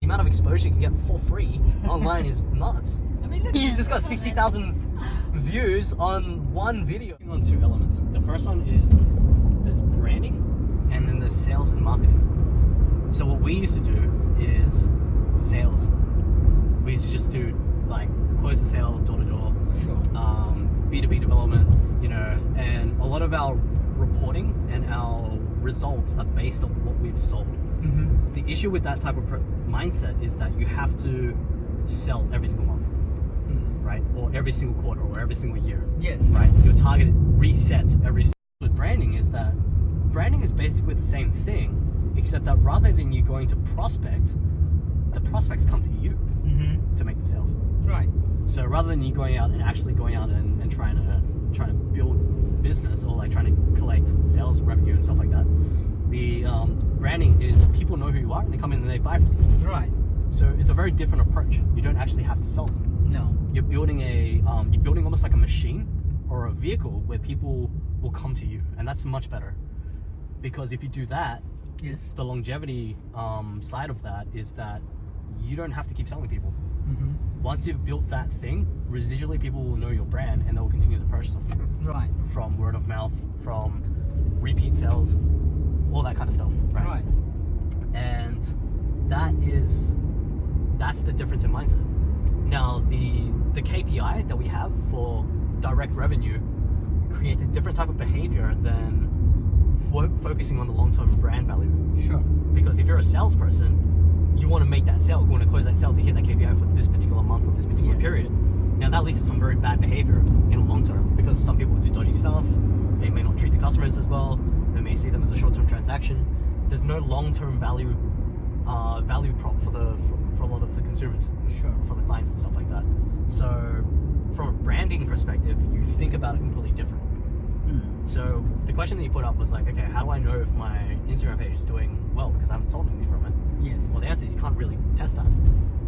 amount of exposure you can get for free online is nuts. I mean, look, You just got 60,000 views on one video. On two elements. The first one is there's branding, and then there's sales and marketing. So what we used to do is sales. We used to just do like close the sale, door to door, B2B development, you know, and a lot of our reporting and our results are based on what we've sold. Mm-hmm. The issue with that type of mindset is that you have to sell every single month, right? Or every single quarter, or every single year. Yes. Right? Your target resets every. With branding is that branding is basically the same thing, except that rather than you going to prospect, the prospects come to you to make the sales. Right. So rather than you going out and actually going out and trying to build business, or like trying to collect sales revenue and stuff like that, the branding is people know who you are and they come in and they buy from you. Right. So it's a very different approach. You don't actually have to sell them. No. You're building almost like a machine or a vehicle where people will come to you, and that's much better. Because if you do that, Yes. the longevity side of that is that you don't have to keep selling people. Mm-hmm. Once you've built that thing, residually people will know your brand and they will continue to purchase of you. Right. From word of mouth, from repeat sales, all that kind of stuff. Right. And that's the difference in mindset. Now the KPI that we have for direct revenue creates a different type of behavior than focusing on the long-term brand value. Sure. Because if you're a salesperson, you want to make that sale, you want to close that sale to hit that KPI for this particular month or this particular period. Now that leads to some very bad behavior in the long term, because some people do dodgy stuff, they may not treat the customers as well, they may see them as a short-term transaction. There's no long-term value prop for a lot of the consumers, for the clients and stuff like that. So from a branding perspective, you think about it completely different. So the question that you put up was like, okay, how do I know if my Instagram page is doing well because I haven't sold anything from it? Yes. Well, the answer is you can't really test that,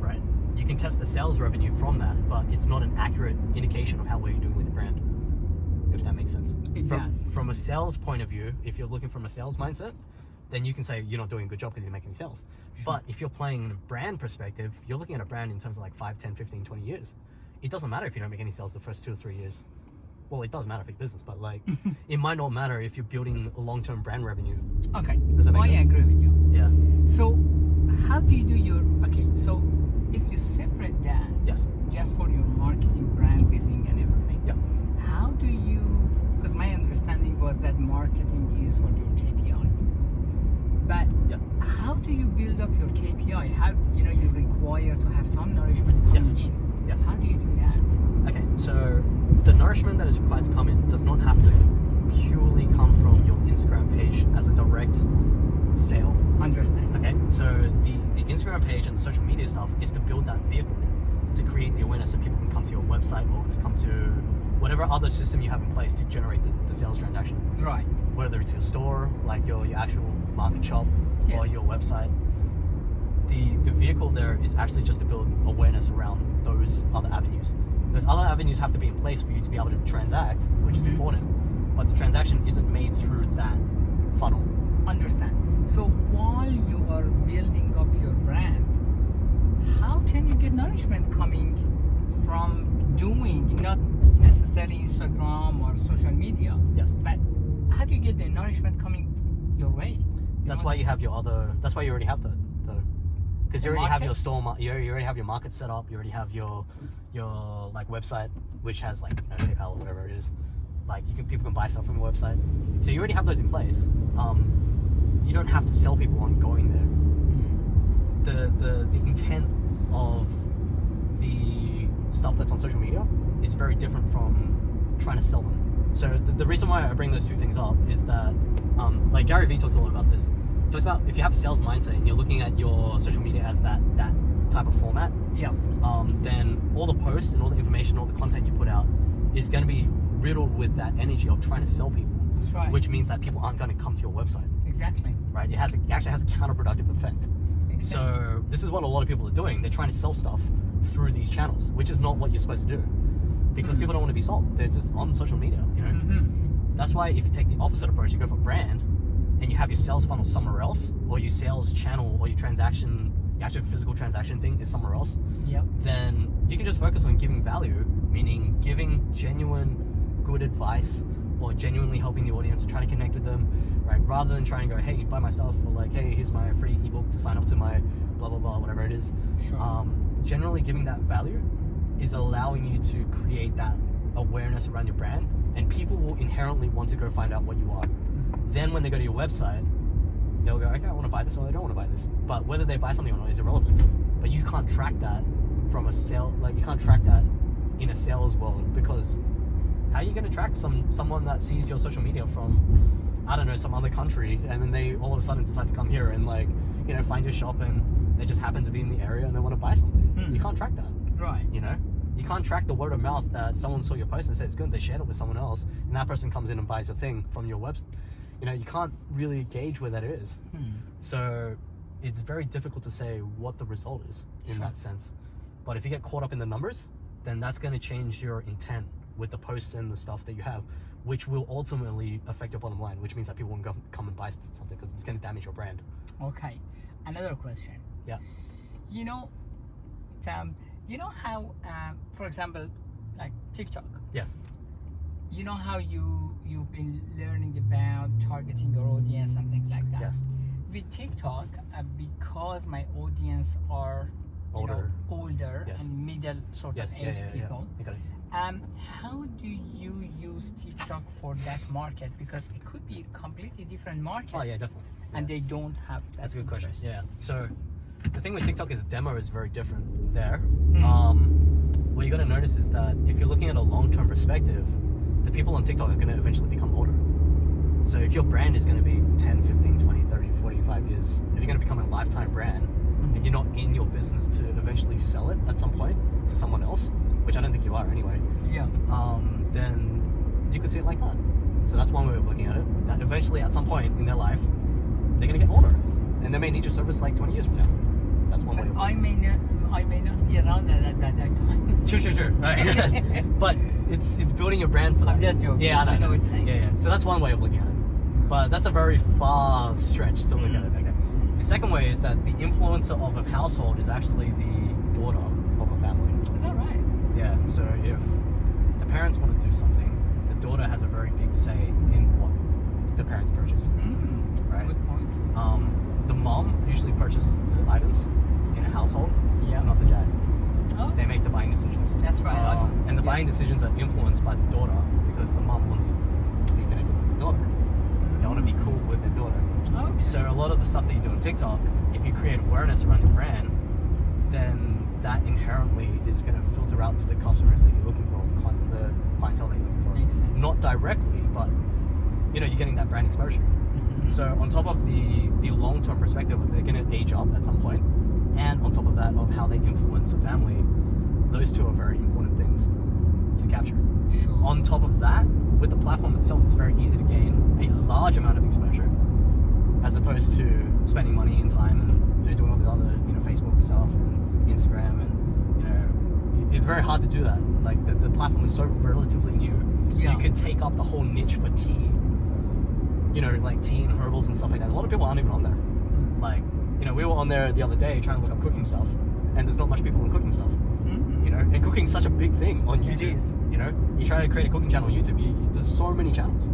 right? You can test the sales revenue from that, but it's not an accurate indication of how well you're doing with the brand, if that makes sense. It does. From a sales point of view, if you're looking from a sales mindset, then you can say you're not doing a good job because you're making sales. But if you're playing in a brand perspective, you're looking at a brand in terms of like 5, 10, 15, 20 years. It doesn't matter if you don't make any sales the first 2 or 3 years. Well, it does matter for your business, but like, it might not matter if you're building a long-term brand revenue. Okay. Does that make sense? I agree with you. Yeah. So, how do you do your... Okay, so if you separate that Yes. just for your marketing, brand building and everything, how do you... Because my understanding was that marketing is for your KPI. But how do you build up your KPI? How, you require to have some nourishment coming in. Yes. How do you do that? Okay, so the nourishment that is required to come in does not have to purely come from your Instagram page as a direct sale. Understand. Okay, so the Instagram page and the social media stuff is to build that vehicle, to create the awareness so people can come to your website or to come to whatever other system you have in place to generate the sales transaction. Right. Whether it's your store, like your actual market shop, or your website. The vehicle there is actually just to build awareness around those other avenues. Those other avenues have to be in place for you to be able to transact, which is important, but the transaction isn't made through that funnel. Understand. So while you are building up your brand, how can you get nourishment coming from doing, not necessarily Instagram or social media? Yes. But how do you get the nourishment coming your way? That's why you have your other. That's why you already have because you already have your store. You already have your market set up. You already have your like website, which has like PayPal or whatever it is. Like people can buy stuff from your website. So you already have those in place. You don't have to sell people on going there. The intent of the stuff that's on social media is very different from trying to sell them. So the reason why I bring those two things up is that like Gary Vee talks a lot about this. He talks about if you have a sales mindset and you're looking at your social media as that type of format, then all the posts and all the information, all the content you put out is going to be riddled with that energy of trying to sell people. That's right. Which means that people aren't going to come to your website. Exactly. Right? It actually has a counterproductive effect. So this is what a lot of people are doing. They're trying to sell stuff through these channels, which is not what you're supposed to do. Because people don't want to be sold. They're just on social media, That's why if you take the opposite approach, you go for brand, and you have your sales funnel somewhere else, or your sales channel or your transaction the actual physical transaction thing is somewhere else, Yep. then you can just focus on giving value, meaning giving genuine good advice or genuinely helping the audience, trying to connect with them, right? Rather than trying to go, hey, buy my stuff, or like, hey, here's my free ebook to sign up to my blah blah blah, whatever it is. Sure. Generally giving that value is allowing you to create that awareness around your brand, and people will inherently want to go find out what you are. Then when they go to your website, they'll go, okay, I want to buy this or I don't want to buy this. But whether they buy something or not is irrelevant. But you can't track that from a sale, like you can't track that in a sales world, because how are you going to track someone that sees your social media from, I don't know, some other country, and then they all of a sudden decide to come here and like, you know, find your shop, and they just happen to be in the area and they want to buy something. You can't track that. Right. You know, you can't track the word of mouth that someone saw your post and said it's good, they shared it with someone else, and that person comes in and buys your thing from your website. You know, you can't really gauge where that is. So it's very difficult to say what the result is in that sense. But if you get caught up in the numbers, then that's going to change your intent with the posts and the stuff that you have, which will ultimately affect your bottom line, which means that people won't come and buy something because it's going to damage your brand. Okay. Another question. Yeah. You know, how, for example, like TikTok. Yes. You know how you've been learning about targeting your audience and things like that. Yes. With TikTok, because my audience are older Yes. and middle sort of age people. You got it. How do you use TikTok for that market? Because it could be a completely different market. Oh yeah, definitely. And they don't have that. That's a good question. interest. Yeah. So the thing with TikTok is demo is very different there. What you got to notice is that if you're looking at a long-term perspective, the people on TikTok are going to eventually become older. So if your brand is going to be 10, 15, 20, 30, 45 years, if you're going to become a lifetime brand and you're not in your business to eventually sell it at some point to someone else, which I don't think you are anyway, then you could see it like that. So that's one way of looking at it, that eventually at some point in their life, they're going to get older and they may need your service like 20 years from now. That's one way of looking at it. I may not be around at that time. Sure. Right. But it's building your brand for that. I'm just joking. Yeah, I know what you're saying. Yeah. So that's one way of looking at it. But that's a very far stretch to look at it. Okay. The second way is that the influencer of a household is actually the daughter of a family. Is that right? Yeah. So if the parents want to do something, the daughter has a very big say in what the parents purchase. That's a good point. The mom usually purchases the items in a household, Yeah. not the dad. Oh, They make the buying decisions. that's right. And the buying decisions are influenced by the daughter because the mom wants to be connected to the daughter. They want to be cool with their daughter. Okay. So a lot of the stuff that you do on TikTok, if you create awareness around your brand, then that inherently is going to filter out to the customers that you're looking for, the clientele that you're looking for. Makes sense. Not directly, but you know, you're getting that brand exposure. So on top of the long-term perspective, they're going to age up at some point, and on top of that, of how they influence a family, those two are very important things to capture. Sure. On top of that, with the platform itself, it's very easy to gain a large amount of exposure, as opposed to spending money and time and doing all this other Facebook stuff and Instagram, and it's very hard to do that. Like the platform is so relatively new. Yeah. You could take up the whole niche for tea. Like tea and herbals and stuff like that. A lot of people aren't even on there. Like, we were on there the other day trying to look up cooking stuff, and there's not much people on cooking stuff. And cooking's such a big thing on YouTube. It is. You try to create a cooking channel on YouTube, there's so many channels.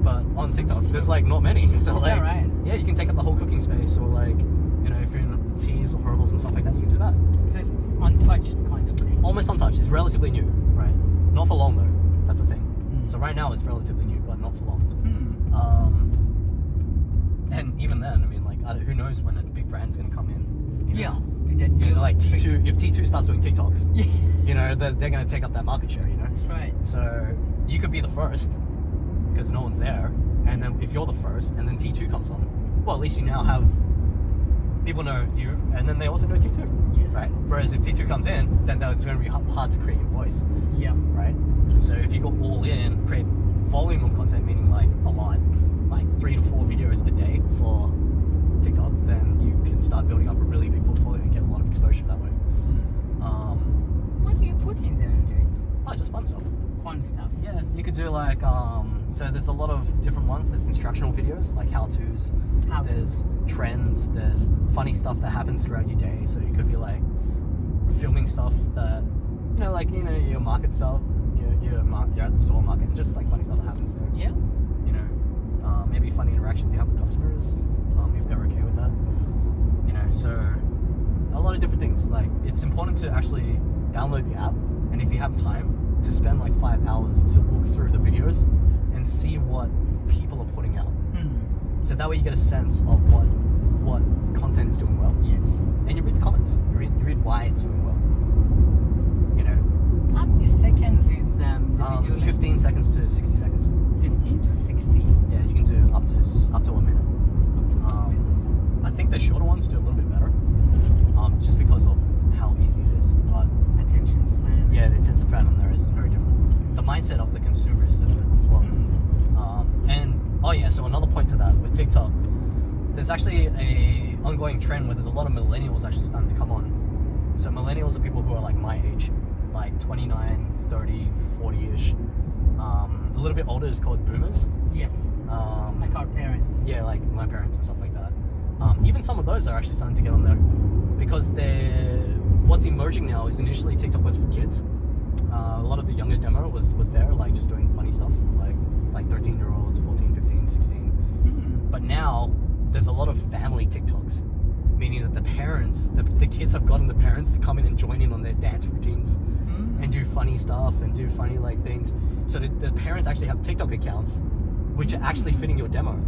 But on TikTok, there's like not many. So like, right. yeah, you can take up the whole cooking space, or like, if you're in teas or herbals and stuff like that, you can do that. So it's untouched kind of thing. Almost untouched. It's relatively new, right? Not for long though. That's the thing. So right now it's relatively new, but not for long. And even then, who knows when a big brand's gonna come in? Like T2. If T2 starts doing TikToks, they're gonna take up that market share. That's right. So you could be the first because no one's there, and then if you're the first, and then T2 comes on, well, at least you now have people know you, and then they also know T2. Yes. Right. Whereas if T2 comes in, then it's going to be hard to create your voice. Yeah. Right. So if you go all in, create volume of content, meaning like a lot, like 3 to 4 videos a day for TikTok, then you can start building up a really big portfolio and get a lot of exposure that way. What do you put in there, James? Oh, just fun stuff. Fun stuff. Yeah, you could do like so there's a lot of different ones. There's instructional videos like how-tos. There's trends, there's funny stuff that happens throughout your day. So you could be like filming stuff that, like, your market stuff, you're at the store market, and just like funny stuff that happens there. Yeah. Maybe funny interactions you have with customers, if they're okay with that. So a lot of different things. Like, it's important to actually download the app, and if you have time, to spend like 5 hours to look through the videos and see what people are putting out. So that way you get a sense of what content is doing well. Yes. And you read the comments. You read why it's doing well. How many seconds is the video? 15 seconds to 60 seconds. 15 to 60. Yeah, you can do up to a minute. I think the shorter ones do a little bit better, just because of how easy it is. But Attention span. yeah, the attention span on there is very different. The mindset of the consumer is different as well. So another point to that with TikTok, there's actually a ongoing trend where there's a lot of millennials actually starting to come on. So millennials are people who are like my age, like 29, 30, 40-ish. A little bit older is called boomers. Yes. Like our parents. Yeah, like my parents and stuff like that. Even some of those are actually starting to get on there, because what's emerging now is initially TikTok was for kids. A lot of the younger demo was there, like just doing funny stuff, like 13-year-olds, 14, 15, 16. But now there's a lot of family TikToks, meaning that the parents, the kids have gotten the parents to come in and join in on their dance routines and do funny stuff and do funny like things. So the parents actually have TikTok accounts which are actually fitting your demo.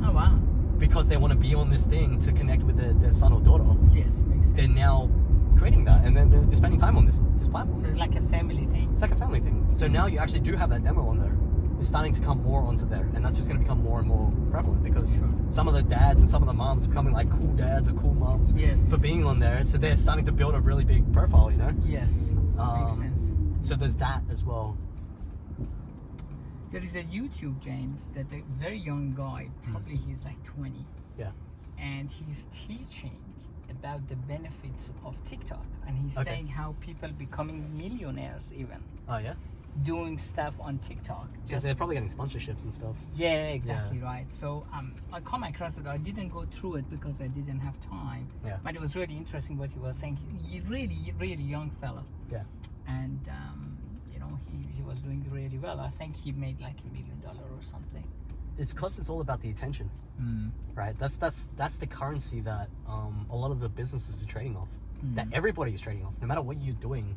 Oh wow. Because they want to be on this thing to connect with their son or daughter. Yes, makes sense. They're now creating that, and then they're spending time on this platform. So it's like a family thing. It's like a family thing. So now you actually do have that demo on there. It's starting to come more onto there, and that's just going to become more and more prevalent, because some of the dads and some of the moms are becoming like cool dads or cool moms for being on there. So they're starting to build a really big profile, Yes, makes sense. So there's that as well. There is a YouTube, James, that a very young guy, probably he's like 20. Yeah. And he's teaching about the benefits of TikTok, and he's saying how people becoming millionaires even. Oh yeah. Doing stuff on TikTok. Because they're probably getting sponsorships and stuff. Yeah, exactly right. So I come across it. I didn't go through it because I didn't have time. Yeah. But it was really interesting what he was saying. He really young fella. Yeah. And he was doing really well. I think he made like $1 million or something. It's because it's all about the attention, right? That's the currency that a lot of the businesses are trading off. That everybody is trading off, no matter what you're doing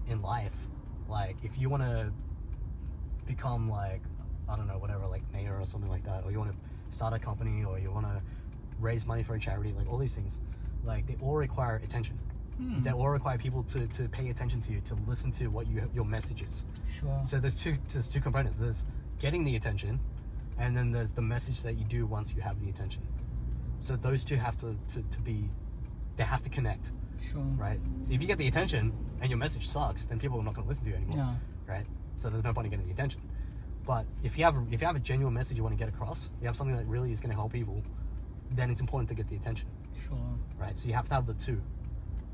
in life. Like, if you want to become like, I don't know, whatever, like mayor or something like that, or you want to start a company, or you want to raise money for a charity, like all these things, like they all require attention. They all require people to pay attention to you, to listen to what your message is. Sure. So there's two components. There's getting the attention, and then there's the message that you do once you have the attention. So those two have to be, they have to connect. Sure. Right? So if you get the attention and your message sucks, then people are not going to listen to you anymore. No. Right? So there's no point in getting the attention. But if you have a genuine message you want to get across, you have something that really is going to help people, then it's important to get the attention. Sure. Right? So you have to have the two.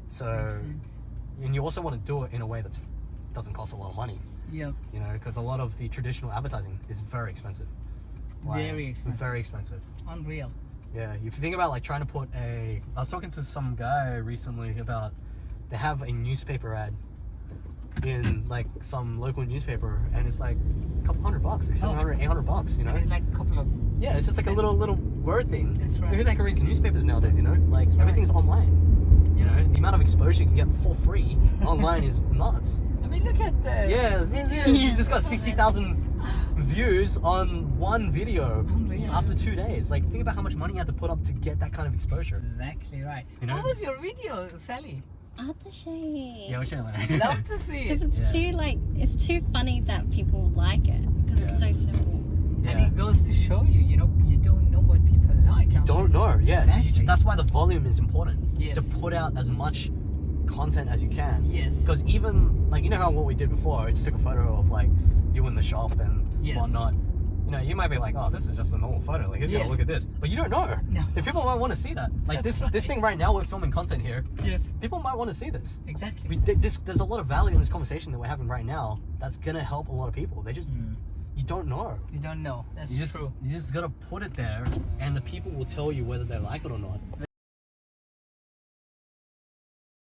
So, makes sense. And you also want to do it in a way that doesn't cost a lot of money. Yep. Because a lot of the traditional advertising is very expensive. Very expensive. Very expensive. Unreal. Yeah, if you think about like trying to put I was talking to some guy recently about, they have a newspaper ad in like some local newspaper, and it's like a couple $100, like $700, $800, And it's like a couple of... Yeah, it's just like a little word thing. That's right. Who the heck reads newspapers nowadays, Like, That's everything's online. The amount of exposure you can get for free online is nuts. I mean, look at the... Yeah. You just got 60,000 views on one video. Unreal. After 2 days. Like, think about how much money you had to put up to get that kind of exposure. Exactly right. What was your video, Sally? I'll have to show you. Yeah, we'll show you later. Love to see it. Because it's too funny that people like it, because it's so simple. And it goes to show you, you don't know what people like. You don't know, yeah. Exactly. So that's why the volume is important. Yes. To put out as much content as you can. Yes. Because even, like, how what we did before, I just took a photo of, like, you in the shop and whatnot. You might be like, oh, this is just a normal photo. Like, here's look at this. But you don't know. No. If people might want to see that. Like, That's this thing right now, we're filming content here. Yes. People might want to see this. Exactly. There's a lot of value in this conversation that we're having right now that's going to help a lot of people. They just You don't know. You don't know. That's You true. just gotta put it there, and the people will tell you whether they like it or not.